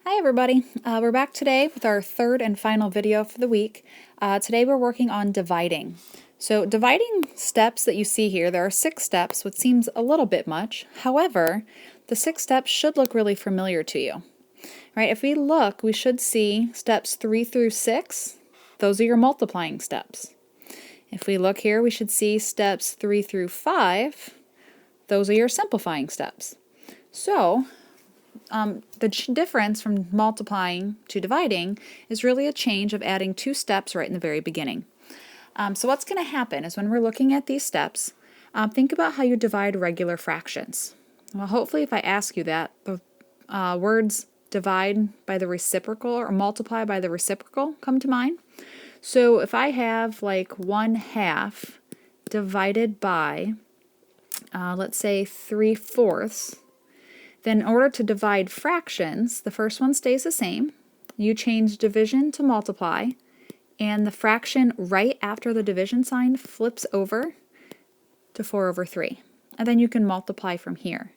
Hi everybody, we're back today with our third and final video for the week. Today we're working on dividing. So dividing steps that you see here, there are 6 steps, which seems a little bit much. However, the 6 steps should look really familiar to you. Right? If we look, we should see steps 3 through 6. Those are your multiplying steps. If we look here, we should see steps 3 through 5. Those are your simplifying steps. So the difference from multiplying to dividing is really a change of adding 2 steps right in the very beginning. So what's going to happen is when we're looking at these steps, think about how you divide regular fractions. Well, hopefully if I ask you that, the words divide by the reciprocal or multiply by the reciprocal come to mind. So if I have like 1/2 divided by, let's say 3/4, then in order to divide fractions, the first one stays the same. You change division to multiply, and the fraction right after the division sign flips over to 4/3. And then you can multiply from here.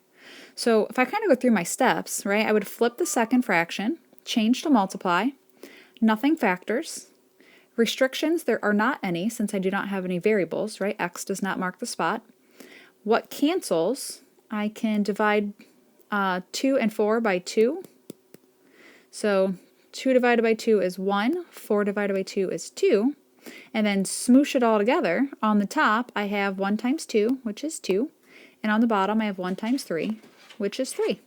So if I kind of go through my steps, right, I would flip the second fraction, change to multiply, nothing factors. Restrictions, there are not any since I do not have any variables, right? X does not mark the spot. What cancels, I can divide 2 and 4 by 2. So 2 divided by 2 is 1, 4 divided by 2 is 2. And then smoosh it all together. On the top, I have 1 times 2, which is 2. And on the bottom, I have 1 times 3, which is 3.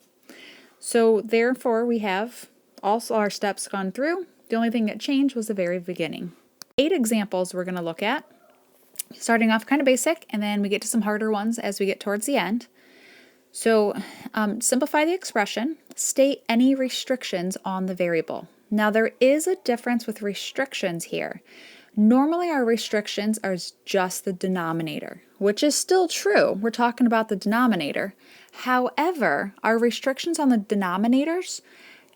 So therefore, we have all our steps gone through. The only thing that changed was the very beginning. 8 examples we're going to look at, starting off kind of basic, and then we get to some harder ones as we get towards the end. So simplify the expression, state any restrictions on the variable. Now there is a difference with restrictions here. Normally our restrictions are just the denominator, which is still true. We're talking about the denominator. However, our restrictions on the denominators,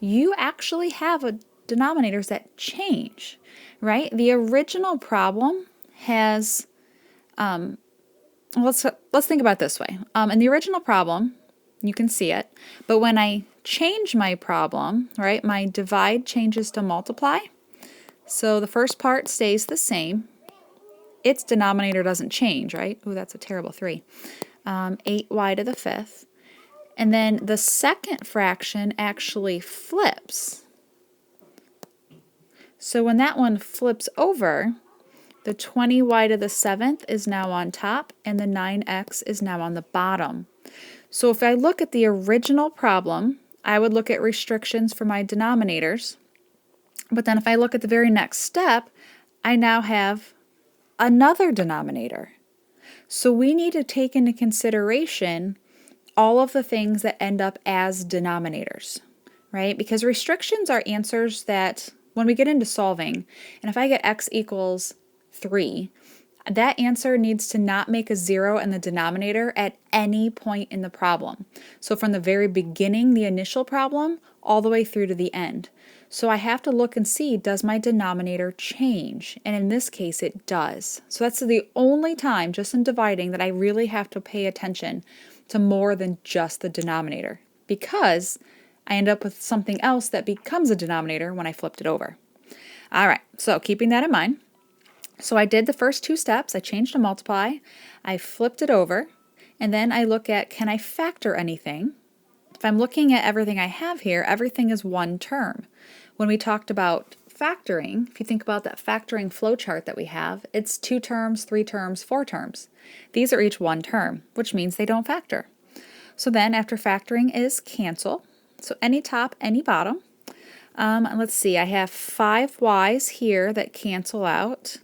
you actually have denominators that change, right? The original problem has let's think about it this way. In the original problem, you can see it, but when I change my problem, right, my divide changes to multiply. So the first part stays the same. Its denominator doesn't change, right? Oh, that's a terrible 3. 8y to the 5th. And then the second fraction actually flips. So when that one flips over, the 20y to the 7th is now on top, and the 9x is now on the bottom. So if I look at the original problem, I would look at restrictions for my denominators. But then if I look at the very next step, I now have another denominator. So we need to take into consideration all of the things that end up as denominators, right? Because restrictions are answers that when we get into solving, and if I get x equals 3, that answer needs to not make a 0 in the denominator at any point in the problem. So from the very beginning, the initial problem, all the way through to the end. So I have to look and see, does my denominator change? And in this case, it does. So that's the only time, just in dividing, that I really have to pay attention to more than just the denominator, because I end up with something else that becomes a denominator when I flipped it over. All right, so keeping that in mind, so I did the first 2 steps. I changed to multiply, I flipped it over, and then I look at, can I factor anything? If I'm looking at everything I have here, everything is one term. When we talked about factoring, if you think about that factoring flowchart that we have, it's 2 terms, 3 terms, 4 terms. These are each one term, which means they don't factor. So then after factoring is cancel. So any top, any bottom. Let's see, I have 5 y's here that cancel out.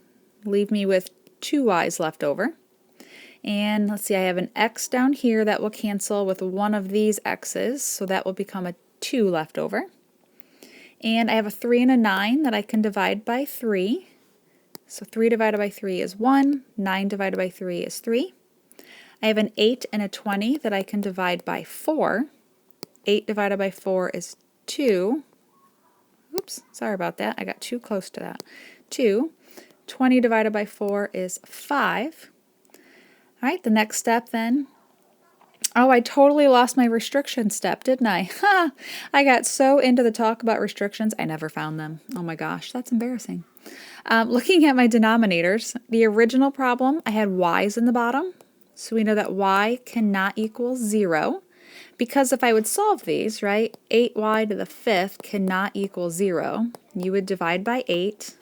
Leave me with 2 y's left over. And let's see, I have an x down here that will cancel with one of these x's, so that will become a 2 left over. And I have a 3 and a 9 that I can divide by 3. So 3 divided by 3 is 1, 9 divided by 3 is 3. I have an 8 and a 20 that I can divide by 4. 8 divided by 4 is 2. Oops, sorry about that. I got too close to that. 2. 20 divided by 4 is 5. All right, the next step then Oh, I totally lost my restriction step, didn't I? Ha! I got so into the talk about restrictions, I never found them. Oh my gosh, that's embarrassing. Looking at my denominators, the original problem, I had y's in the bottom. So we know that y cannot equal 0. Because if I would solve these, right, 8y to the 5th cannot equal 0. You would divide by 8.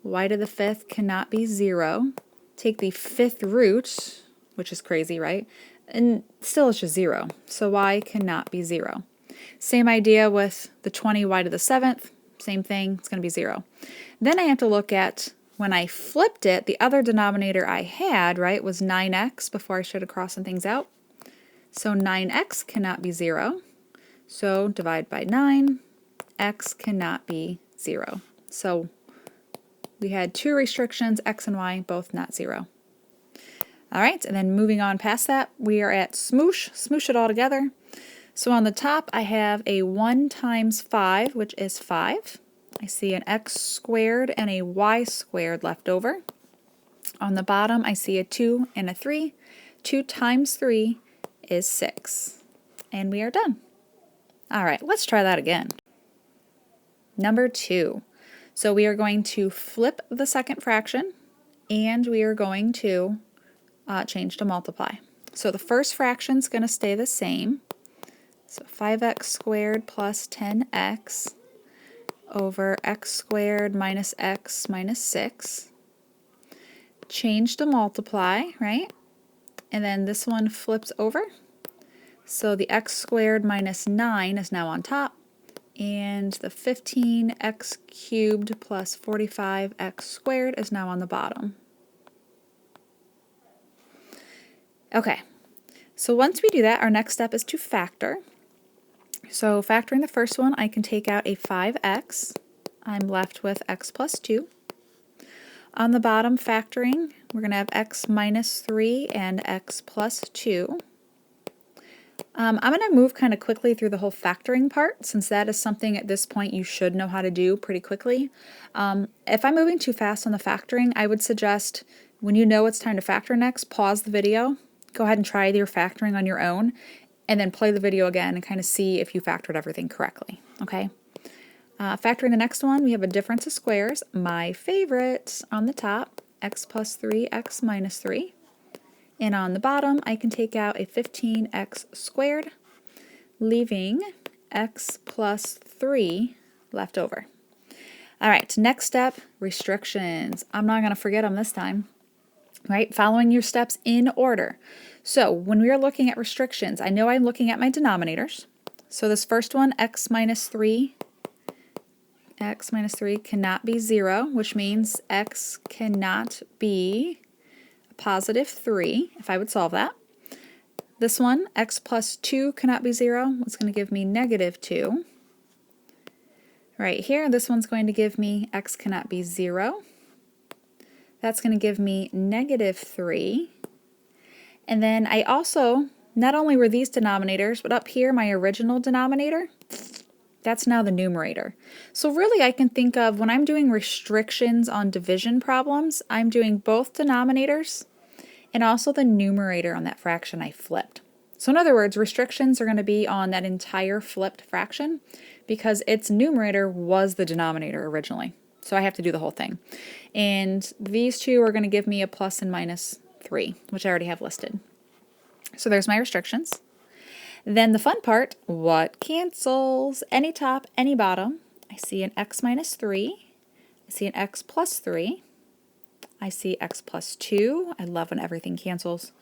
Y to the 5th cannot be 0. Take the 5th root, which is crazy, right? And still it's just 0. So y cannot be 0. Same idea with the 20y to the 7th. Same thing, it's going to be 0. Then I have to look at when I flipped it, the other denominator I had, right, was 9x before I started crossing things out. So 9x cannot be 0. So divide by 9, x cannot be 0. So we had two restrictions, x and y, both not 0. All right, and then moving on past that, we are at smoosh. Smoosh it all together. So on the top, I have a 1 times 5, which is 5. I see an x squared and a y squared left over. On the bottom, I see a 2 and a 3. 2 times 3 is 6. And we are done. All right, let's try that again. Number 2. So we are going to flip the second fraction, and we are going to change to multiply. So the first fraction is going to stay the same. So 5x squared plus 10x over x squared minus x minus 6. Change to multiply, right? And then this one flips over. So the x squared minus 9 is now on top. And the 15x cubed plus 45x squared is now on the bottom. Okay, so once we do that, our next step is to factor. So factoring the first one, I can take out a 5x. I'm left with x plus 2. On the bottom factoring, we're going to have x minus 3 and x plus 2. I'm going to move kind of quickly through the whole factoring part, since that is something at this point you should know how to do pretty quickly. If I'm moving too fast on the factoring, I would suggest when you know it's time to factor next, pause the video, go ahead and try your factoring on your own, and then play the video again and kind of see if you factored everything correctly, okay? Factoring the next one, we have a difference of squares. My favorite on the top, x plus 3, x minus 3. And on the bottom, I can take out a 15x squared, leaving x plus 3 left over. All right, next step, restrictions. I'm not going to forget them this time, right? Following your steps in order. So when we are looking at restrictions, I know I'm looking at my denominators. So this first one, x minus 3 cannot be 0, which means x cannot be positive 3, if I would solve that. This one, x plus 2 cannot be 0. It's going to give me negative 2. Right here, this one's going to give me x cannot be 0. That's going to give me negative 3. And then I also, not only were these denominators, but up here, my original denominator, that's now the numerator. So really I can think of when I'm doing restrictions on division problems, I'm doing both denominators and also the numerator on that fraction I flipped. So in other words, restrictions are going to be on that entire flipped fraction because its numerator was the denominator originally. So I have to do the whole thing. And these two are going to give me a plus and minus 3, which I already have listed. So there's my restrictions. Then the fun part, what cancels? Any top, any bottom. I see an x minus 3. I see an x plus 3. I see x plus 2. I love when everything cancels.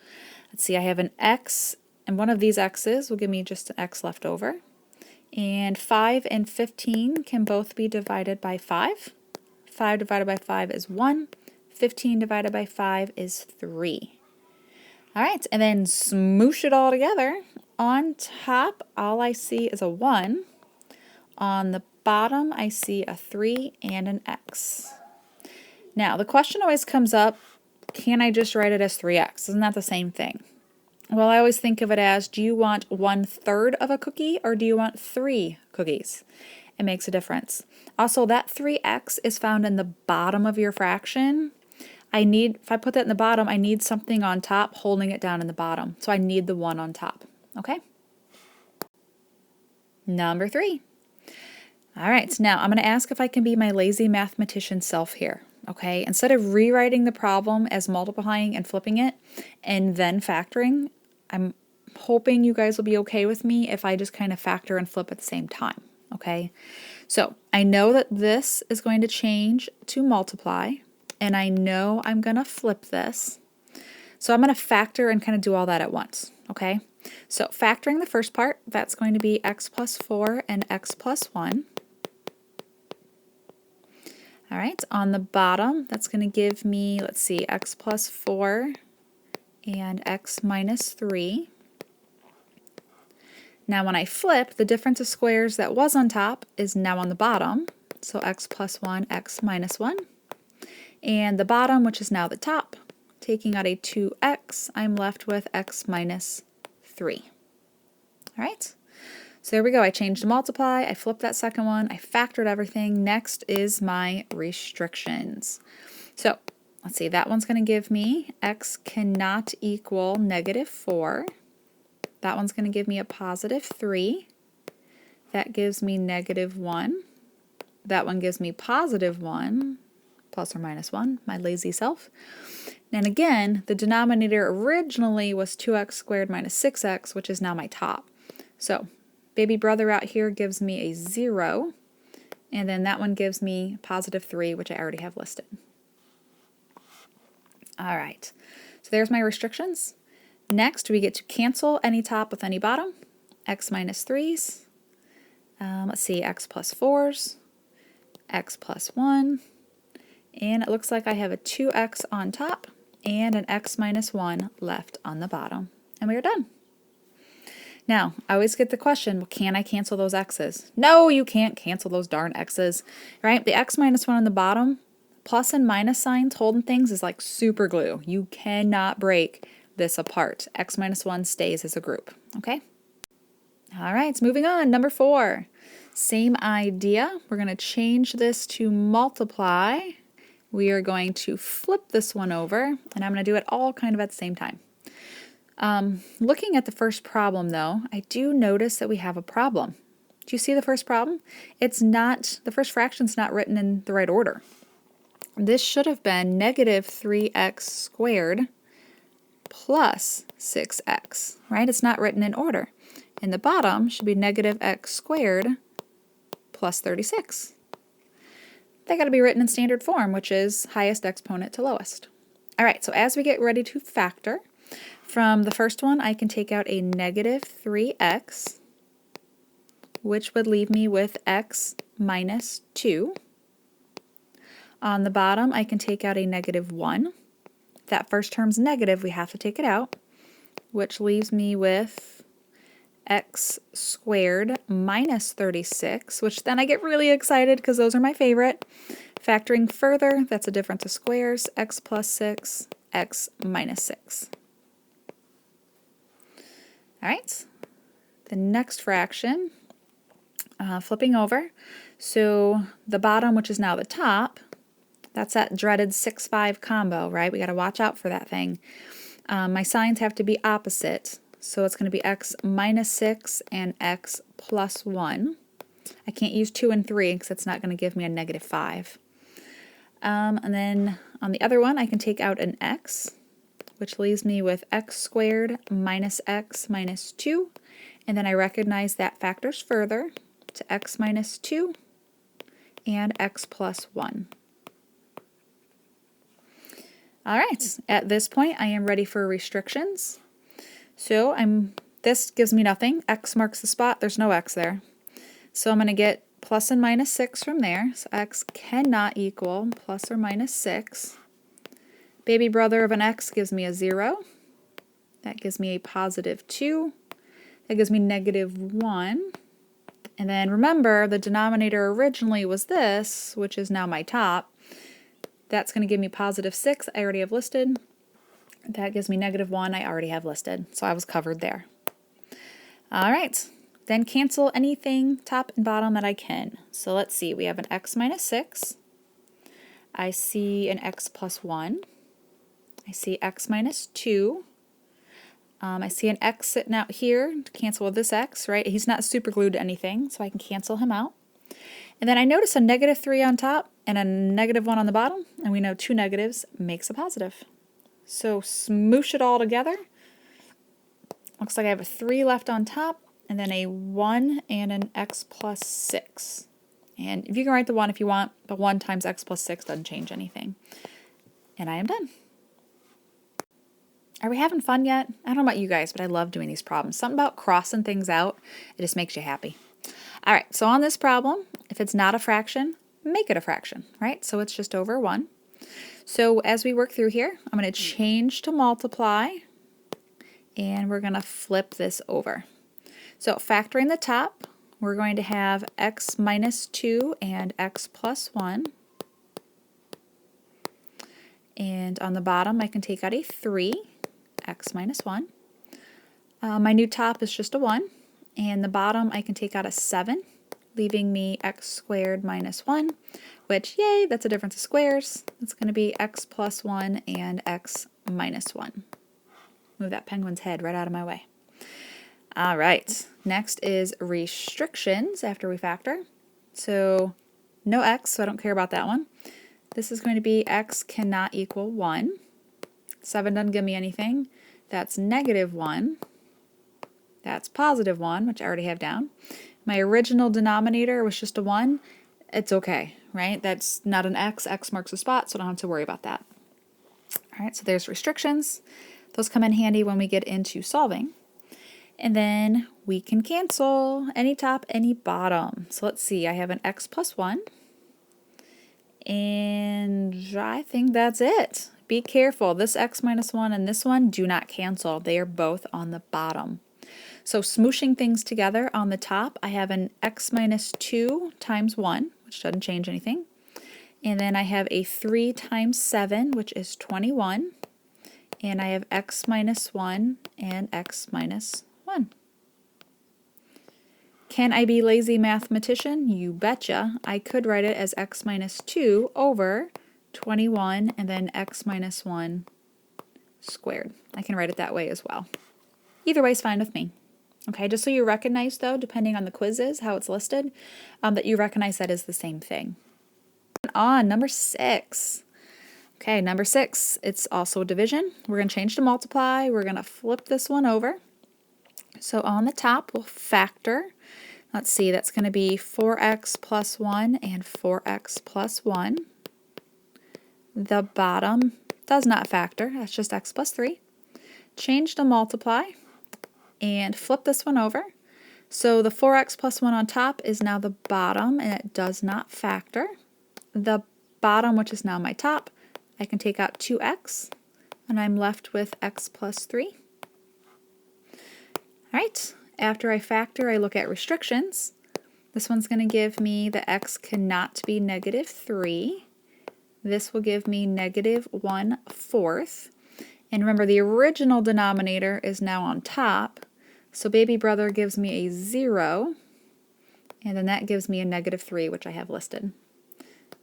Let's see, I have an x, and one of these x's will give me just an x left over. And 5 and 15 can both be divided by 5. 5 divided by 5 is 1. 15 divided by 5 is 3. All right, and then smoosh it all together. On top, all I see is a 1. On the bottom, I see a 3 and an x. Now, the question always comes up, can I just write it as 3x? Isn't that the same thing? Well, I always think of it as, do you want 1/3 of a cookie or do you want 3 cookies? It makes a difference. Also, that 3x is found in the bottom of your fraction. if I put that in the bottom, I need something on top holding it down in the bottom. So I need the 1 on top, okay? Number 3. All right, so now I'm going to ask if I can be my lazy mathematician self here, okay? Instead of rewriting the problem as multiplying and flipping it and then factoring, I'm hoping you guys will be okay with me if I just kind of factor and flip at the same time, okay? So I know that this is going to change to multiply, and I know I'm going to flip this. So I'm going to factor and kind of do all that at once, okay? So factoring the first part, that's going to be x plus 4 and x plus 1. All right, on the bottom, that's going to give me, let's see, x plus 4 and x minus 3. Now when I flip, the difference of squares that was on top is now on the bottom. So x plus 1, x minus 1. And the bottom, which is now the top, taking out a 2x, I'm left with x minus 3. All right. So there we go. I changed to multiply, I flipped that second one, I factored everything. Next is my restrictions. So let's see, that one's going to give me x cannot equal negative 4. That one's going to give me a positive 3. That gives me negative 1. That one gives me positive 1, plus or minus 1, my lazy self. And again, the denominator originally was 2x squared minus 6x, which is now my top. So baby brother out here gives me a 0, and then that one gives me positive 3, which I already have listed. All right, so there's my restrictions. Next, we get to cancel any top with any bottom. X minus 3s, let's see, x plus 4s, x plus 1, and it looks like I have a 2x on top and an x minus 1 left on the bottom, and we are done. Now, I always get the question, well, can I cancel those x's? No, you can't cancel those darn x's, right? The x minus 1 on the bottom, plus and minus signs holding things is like super glue. You cannot break this apart. X minus 1 stays as a group, okay? All right, so moving on, number 4. Same idea. We're going to change this to multiply. We are going to flip this one over, and I'm going to do it all kind of at the same time. Looking at the first problem, though, I do notice that we have a problem. Do you see the first problem? It's not, the first fraction's not written in the right order. This should have been negative 3x squared plus 6x, right? It's not written in order. And the bottom should be negative x squared plus 36. They got to be written in standard form, which is highest exponent to lowest. All right, so as we get ready to factor, from the first one, I can take out a negative 3x, which would leave me with x minus 2. On the bottom, I can take out a negative 1. If that first term's negative, we have to take it out, which leaves me with x squared minus 36, which then I get really excited because those are my favorite. Factoring further, that's a difference of squares, x plus 6, x minus 6. All right, the next fraction, flipping over. So the bottom, which is now the top, that's that dreaded 6-5 combo, right? We got to watch out for that thing. My signs have to be opposite, so it's going to be x minus 6 and x plus 1. I can't use 2 and 3 because it's not going to give me a negative 5. And then on the other one, I can take out an x, which leaves me with x squared minus x minus 2. And then I recognize that factors further to x minus 2 and x plus 1. All right, at this point, I am ready for restrictions. So this gives me nothing. X marks the spot. There's no x there. So I'm going to get plus and minus 6 from there. So x cannot equal plus or minus 6. Baby brother of an x gives me a 0. That gives me a positive 2. That gives me negative 1. And then remember, the denominator originally was this, which is now my top. That's going to give me positive 6. I already have listed. That gives me negative 1. I already have listed. So I was covered there. All right. Then cancel anything top and bottom that I can. So let's see. We have an x minus 6. I see an x plus 1. I see x minus 2. I see an x sitting out here to cancel with this x, right? He's not super glued to anything, so I can cancel him out. And then I notice a negative 3 on top and a negative 1 on the bottom, and we know 2 negatives makes a positive. So smoosh it all together. Looks like I have a 3 left on top, and then a 1 and an x plus 6. And if you can write the 1 if you want, but 1 times x plus 6 doesn't change anything. And I am done. Are we having fun yet? I don't know about you guys, but I love doing these problems. Something about crossing things out, it just makes you happy. All right, so on this problem, if it's not a fraction, make it a fraction, right? So it's just over 1. So as we work through here, I'm going to change to multiply, and we're going to flip this over. So factoring the top, we're going to have x minus 2 and x plus 1. And on the bottom, I can take out a 3, x minus 1. My new top is just a 1. And the bottom, I can take out a 7, leaving me x squared minus 1, which, yay, that's a difference of squares. It's going to be x plus 1 and x minus 1. Move that penguin's head right out of my way. All right, next is restrictions after we factor. So no x, so I don't care about that one. This is going to be x cannot equal 1. 7 doesn't give me anything. That's negative 1. That's positive 1, which I already have down. My original denominator was just a 1. It's okay, right? That's not an x. X marks a spot, so I don't have to worry about that. All right, so there's restrictions. Those come in handy when we get into solving. And then we can cancel any top, any bottom. So let's see, I have an x plus 1. And I think that's it. Be careful. This x minus 1 and this one do not cancel. They are both on the bottom. So smooshing things together on the top, I have an x minus 2 times 1, which doesn't change anything. And then I have a 3 times 7, which is 21. And I have x minus 1 and x minus 1. Can I be lazy mathematician? You betcha. I could write it as x minus 2 over 21 and then x minus 1 squared. I can write it that way as well. Either way is fine with me. Okay, just so you recognize, though, depending on the quizzes, how it's listed, that you recognize that is the same thing. On number 6. Okay, number 6, it's also division. We're going to change to multiply. We're going to flip this one over. So on the top, we'll factor. Let's see, that's going to be 4x plus 1 and 4x plus 1. The bottom does not factor. That's just x plus 3. Change to multiply. And flip this one over. So the 4x plus 1 on top is now the bottom, and it does not factor. The bottom, which is now my top, I can take out 2x, and I'm left with x plus 3. All right, after I factor, I look at restrictions. This one's going to give me the x cannot be negative 3. This will give me negative 1/4. And remember, the original denominator is now on top, so baby brother gives me a 0, and then that gives me a negative 3, which I have listed.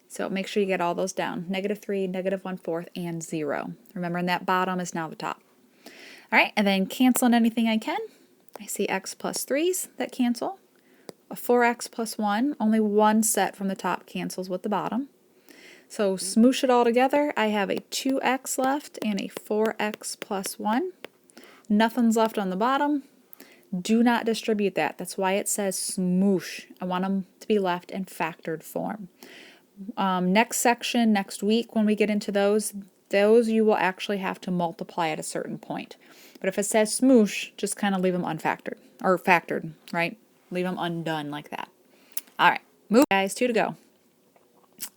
So make sure you get all those down. Negative 3, negative 1/4, and 0. Remember, and that bottom is now the top. All right, and then canceling anything I can. I see x plus 3's that cancel. A 4x plus 1, only one set from the top cancels with the bottom. So smoosh it all together. I have a 2x left and a 4x plus 1. Nothing's left on the bottom. Do not distribute that. That's why it says smoosh. I want them to be left in factored form. Next section, next week, when we get into those you will actually have to multiply at a certain point. But if it says smoosh, just kind of leave them unfactored, or factored, right? Leave them undone like that. All right, move guys, 2 to go.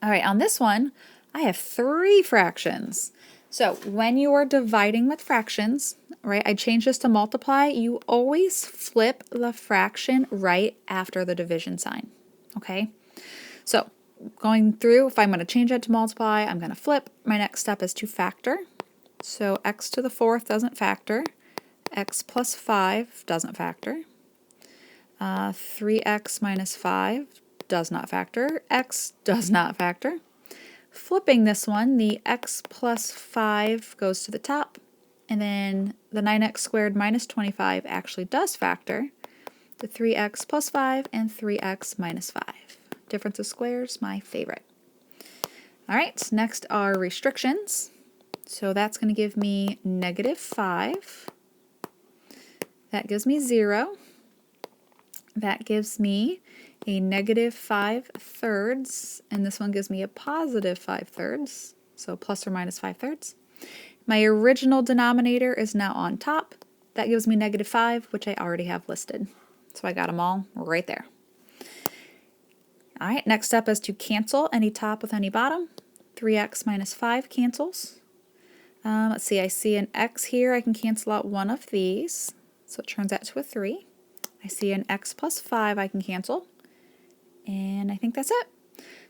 All right, on this one, I have 3 fractions. So when you are dividing with fractions, right, I changed this to multiply, you always flip the fraction right after the division sign, okay? So going through, if I'm going to change it to multiply, I'm going to flip. My next step is to factor. So x to the 4th doesn't factor. X plus 5 doesn't factor. 3x minus 5 does not factor. X does not factor. Flipping this one, the x plus 5 goes to the top, and then the 9x squared minus 25 actually does factor to 3x plus 5 and 3x minus 5. Difference of squares, my favorite. All right, next are restrictions. So that's going to give me negative 5. That gives me 0. That gives me a negative 5/3, and this one gives me a positive 5/3, so plus or minus 5/3. My original denominator is now on top. That gives me negative 5, which I already have listed. So I got them all right there. All right, next up is to cancel any top with any bottom. 3x minus 5 cancels. Let's see, I see an x here. I can cancel out one of these, so it turns out to a 3. I see an x plus 5 I can cancel, and I think that's it.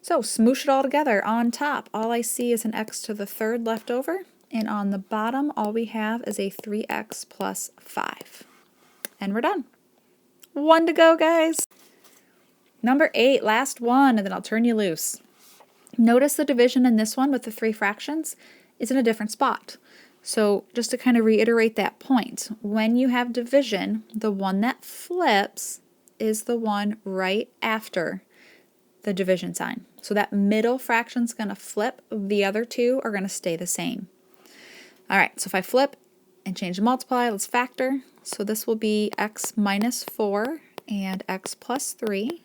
So smoosh it all together. On top, all I see is an x to the 3rd left over, and on the bottom, all we have is a 3x plus 5. And we're done. 1 to go, guys. Number 8, last one, and then I'll turn you loose. Notice the division in this one with the 3 fractions is in a different spot. So just to kind of reiterate that point, when you have division, the one that flips is the one right after the division sign. So that middle fraction is going to flip. The other two are going to stay the same. All right, so if I flip and change the multiply, let's factor. So this will be x minus 4 and x plus 3.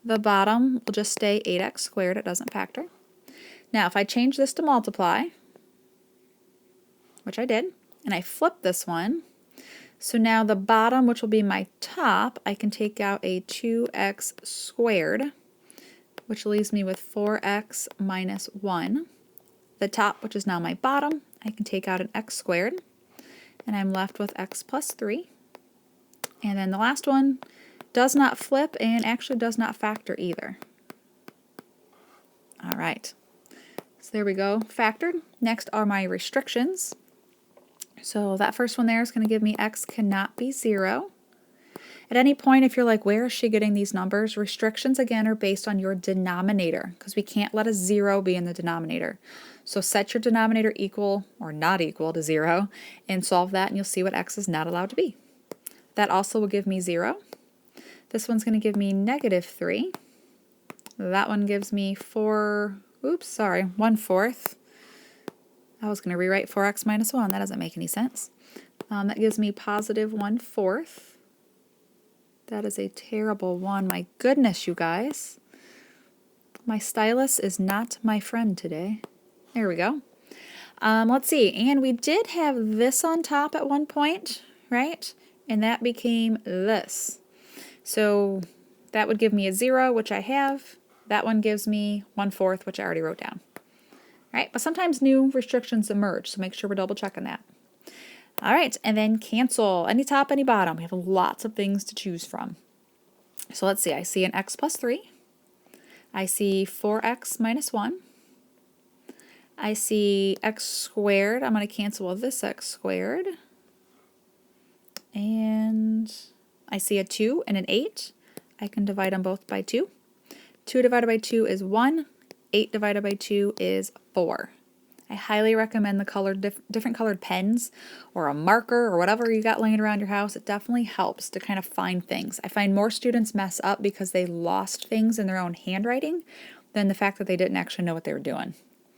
The bottom will just stay 8x squared. It doesn't factor. Now, if I change this to multiply, which I did, and I flip this one, so now the bottom, which will be my top, I can take out a 2x squared, which leaves me with 4x minus 1. The top, which is now my bottom, I can take out an x squared, and I'm left with x plus 3. And then the last one does not flip and actually does not factor either. All right. So there we go, factored. Next are my restrictions. So that first one there is going to give me x cannot be 0. At any point, if you're like, where is she getting these numbers? Restrictions, again, are based on your denominator, because we can't let a 0 be in the denominator. So set your denominator equal or not equal to 0 and solve that, and you'll see what x is not allowed to be. That also will give me 0. This one's going to give me negative 3. That one gives me 1/4. I was going to rewrite 4x minus 1. That doesn't make any sense. That gives me positive 1/4. That is a terrible one. My goodness, you guys. My stylus is not my friend today. There we go. Let's see. And we did have this on top at one point, right? And that became this. So that would give me a 0, which I have. That one gives me 1/4, which I already wrote down. All right, but sometimes new restrictions emerge, so make sure we're double checking that. All right, and then cancel. Any top, any bottom. We have lots of things to choose from. So let's see. I see an x plus 3. I see 4x minus 1. I see x squared. I'm going to cancel with this x squared. And I see a 2 and an 8. I can divide them both by 2. 2 divided by 2 is 1. 8 divided by 2 is 4. I highly recommend the different colored pens or a marker or whatever you got laying around your house. It definitely helps to kind of find things. I find more students mess up because they lost things in their own handwriting than the fact that they didn't actually know what they were doing.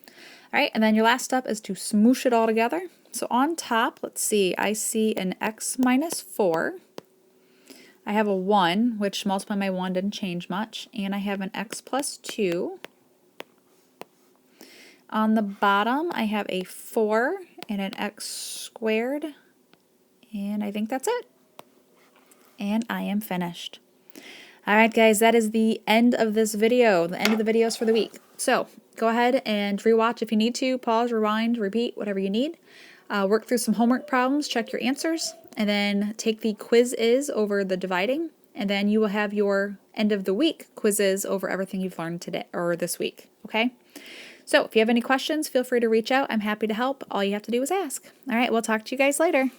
All right, and then your last step is to smoosh it all together. So on top, let's see, I see an x minus 4. I have a 1, which multiplying by 1 didn't change much, and I have an x plus 2. On the bottom, I have a 4 and an x squared, and I think that's it. And I am finished. All right, guys, that is the end of this video, the end of the videos for the week. So go ahead and rewatch if you need to, pause, rewind, repeat, whatever you need. Work through some homework problems, check your answers, and then take the quizzes over the dividing, and then you will have your end of the week quizzes over everything you've learned today or this week, okay? So if you have any questions, feel free to reach out. I'm happy to help. All you have to do is ask. All right, we'll talk to you guys later.